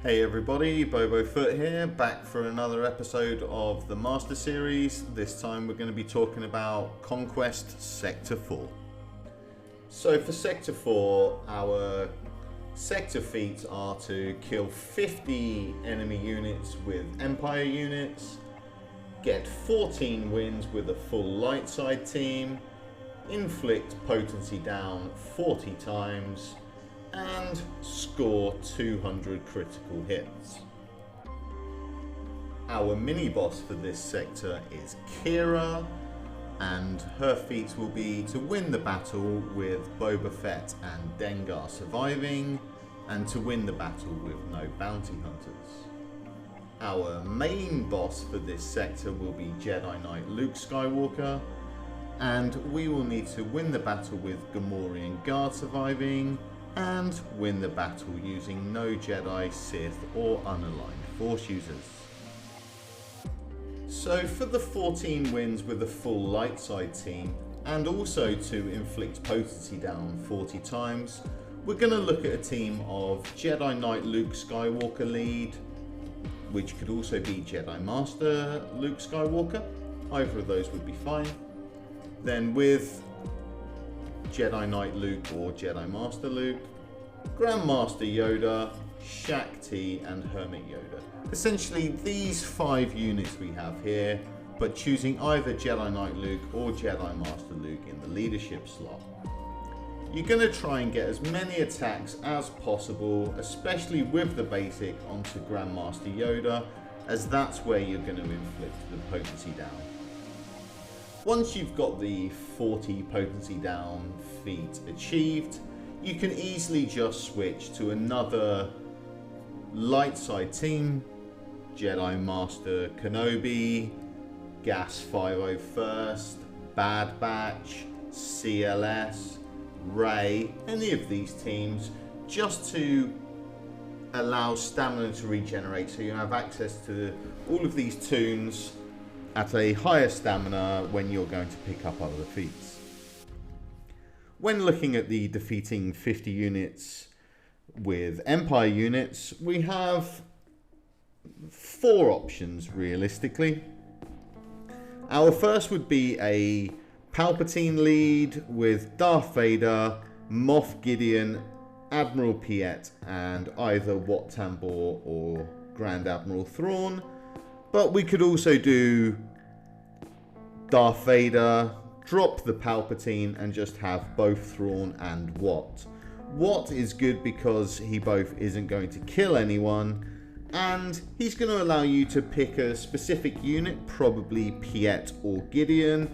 Hey everybody, Bobo Foot here, back for another episode of the Master Series. This time we're going to be talking about Conquest Sector 4. So for Sector 4, our sector feats are to kill 50 enemy units with Empire units, get 14 wins with a full light side team, inflict potency down 40 times, and score 200 critical hits. Our mini boss for this sector is Kira, and her feats will be to win the battle with Boba Fett and Dengar surviving, and to win the battle with no bounty hunters. Our main boss for this sector will be Jedi Knight Luke Skywalker, and we will need to win the battle with Gamorrean Guard surviving, and win the battle using no Jedi, Sith or unaligned Force users. So for the 14 wins with a full light side team, and also to inflict potency down 40 times, we're going to look at a team of Jedi Knight Luke Skywalker lead, which could also be Jedi Master Luke Skywalker. Either of those would be fine. Then with Jedi Knight Luke or Jedi Master Luke, Grandmaster Yoda, Shaak Ti and Hermit Yoda. Essentially these 5 units we have here, but choosing either Jedi Knight Luke or Jedi Master Luke in the leadership slot. You're going to try and get as many attacks as possible, especially with the basic, onto Grandmaster Yoda, as that's where you're going to inflict the potency down. Once you've got the 40 potency down feat achieved, you can easily just switch to another light side team, Jedi Master Kenobi, Gas 501st, Bad Batch, CLS, Rey, any of these teams, just to allow stamina to regenerate, so you have access to all of these toons at a higher stamina when you're going to pick up other feats. When looking at the defeating 50 units with Empire units, we have 4 options realistically. Our first would be a Palpatine lead with Darth Vader, Moff Gideon, Admiral Piet, and either Wat Tambor or Grand Admiral Thrawn. But we could also do Darth Vader, drop the Palpatine and just have both Thrawn and Wat. Wat is good because he both isn't going to kill anyone, and he's going to allow you to pick a specific unit, probably Piet or Gideon,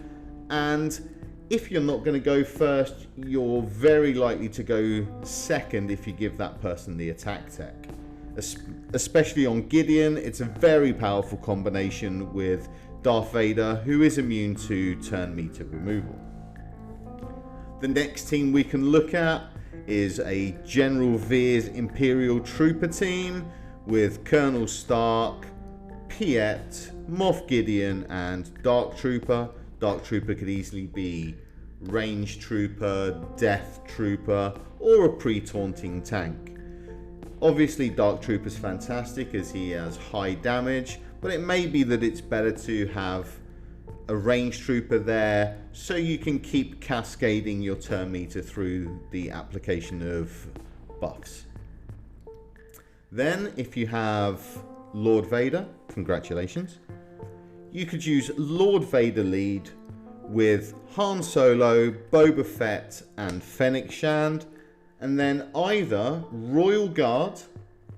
and if you're not going to go first, you're very likely to go second if you give that person the attack tech. Especially on Gideon, it's a very powerful combination with Darth Vader, who is immune to turn meter removal. The next team we can look at is a General Veers Imperial Trooper team with Colonel Stark, Piet, Moff Gideon and Dark Trooper. Dark Trooper could easily be Range Trooper, Death Trooper or a pre-taunting tank. Obviously Dark Trooper's fantastic as he has high damage, but it may be that it's better to have a Range Trooper there so you can keep cascading your turn meter through the application of buffs. Then if you have Lord Vader, congratulations. You could use Lord Vader lead with Han Solo, Boba Fett and Fennec Shand, and then either Royal Guard,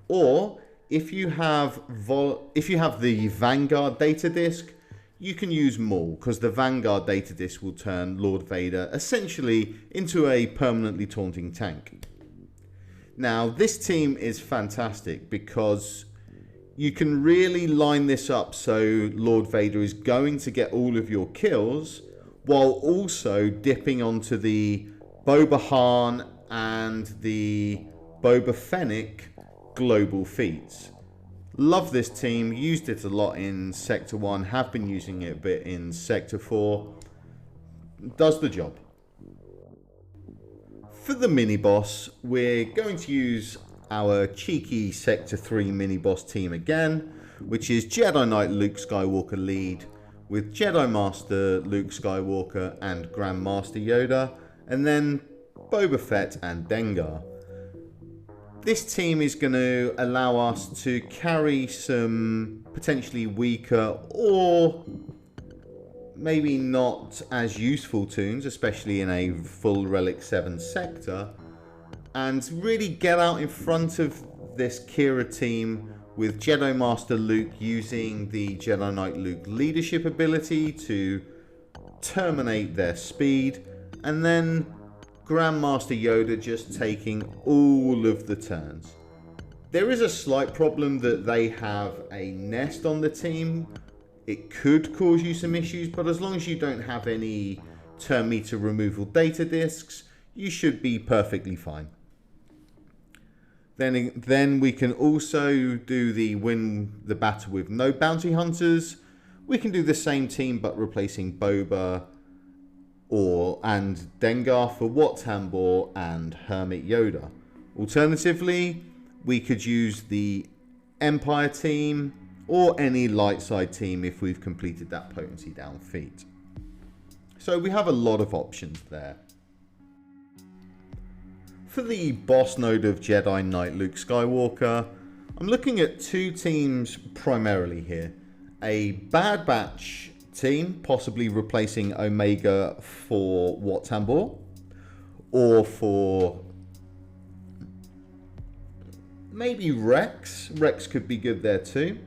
or if you have the Vanguard data disc, you can use Maul, because the Vanguard data disc will turn Lord Vader essentially into a permanently taunting tank. Now this team is fantastic because you can really line this up so Lord Vader is going to get all of your kills while also dipping onto the Boba Han and the Boba Fennec global feats. Love this team, used it a lot in Sector 1, have been using it a bit in Sector 4. Does the job. For the mini boss, we're going to use our cheeky Sector 3 mini-boss team again, which is Jedi Knight Luke Skywalker lead, with Jedi Master Luke Skywalker and Grand Master Yoda, and then Boba Fett and Dengar. This team is going to allow us to carry some potentially weaker or maybe not as useful tunes, especially in a full Relic 7 sector, and really get out in front of this Kira team with Jedi Master Luke using the Jedi Knight Luke leadership ability to terminate their speed, and then Grandmaster Yoda just taking all of the turns. There is a slight problem that they have a nest on the team. It could cause you some issues, but as long as you don't have any turn meter removal data disks, you should be perfectly fine. Then we can also do the win the battle with no bounty hunters. We can do the same team but replacing Boba and Dengar for Wat Tambor and Hermit Yoda. Alternatively, we could use the Empire team or any light side team if we've completed that potency down feat. So we have a lot of options there. For the boss node of Jedi Knight Luke Skywalker, I'm looking at two teams primarily here. A Bad Batch team, possibly replacing Omega for Wat Tambor, or for maybe Rex. Rex could be good there too,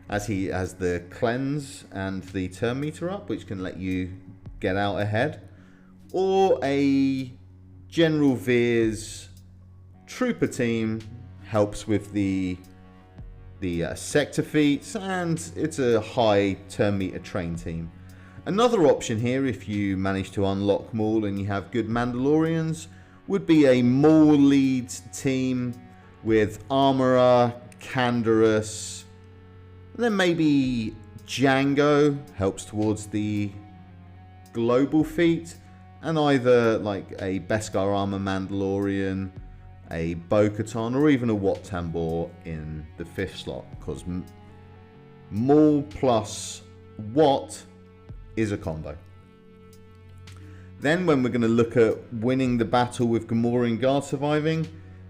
as he has the cleanse and the turn meter up, which can let you get out ahead. Or a General Veer's Trooper team, helps with the sector feats, and it's a high turn meter train team. Another option here, if you manage to unlock Maul and you have good Mandalorians, would be a Maul lead team with Armorer, Canderous, and then maybe Django helps towards the global feat, and either like a Beskar Armor Mandalorian, a Bo-Katan, or even a Wat Tambor in the 5th slot, because Maul plus Wat is a combo. Then when we're going to look at winning the battle with Gamorrean Guard surviving,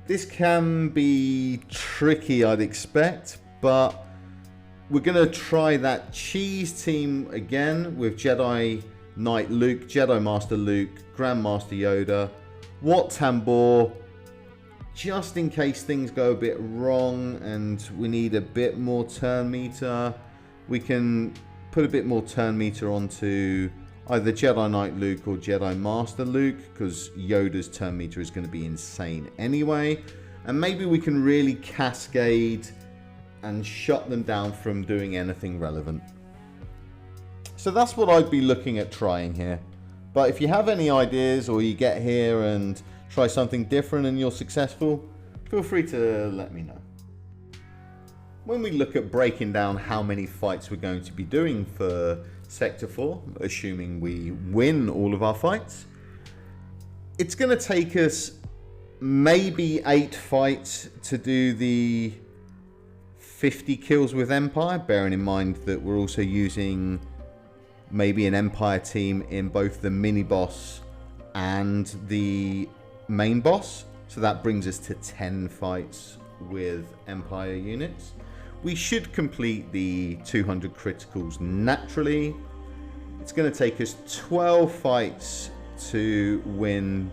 this can be tricky, I'd expect, but we're going to try that cheese team again with Jedi Knight Luke, Jedi Master Luke, Grandmaster Yoda, Wat Tambor, just in case things go a bit wrong and we need a bit more turn meter. We can put a bit more turn meter onto either Jedi Knight Luke or Jedi Master Luke, because Yoda's turn meter is going to be insane anyway. And maybe we can really cascade and shut them down from doing anything relevant. So that's what I'd be looking at trying here. But if you have any ideas, or you get here and try something different and you're successful, feel free to let me know. When we look at breaking down how many fights we're going to be doing for Sector 4, assuming we win all of our fights, it's going to take us maybe 8 fights to do the 50 kills with Empire, bearing in mind that we're also using maybe an Empire team in both the mini-boss and the main boss. So that brings us to 10 fights with Empire units. We should complete the 200 criticals naturally. It's going to take us 12 fights to win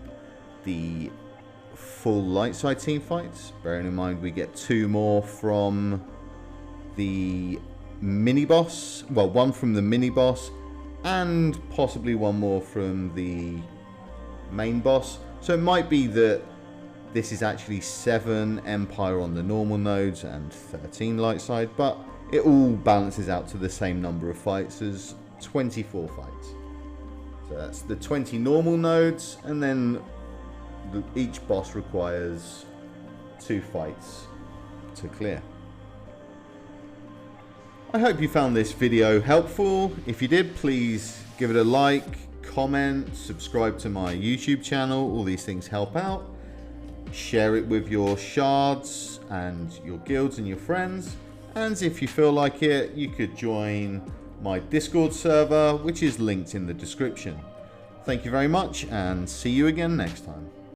the full light side team fights. Bearing in mind we get 2 more from the mini boss. Well, 1 from the mini boss and possibly 1 more from the main boss. So it might be that this is actually 7 Empire on the normal nodes and 13 light side, but it all balances out to the same number of fights as 24 fights. So that's the 20 normal nodes, and then each boss requires 2 fights to clear. I hope you found this video helpful. If you did, please give it a like, comment, subscribe to my YouTube channel. All these things help out. share it with your shards and your guilds and your friends. And if you feel like it, you could join my Discord server, which is linked in the description. Thank you very much, and see you again next time.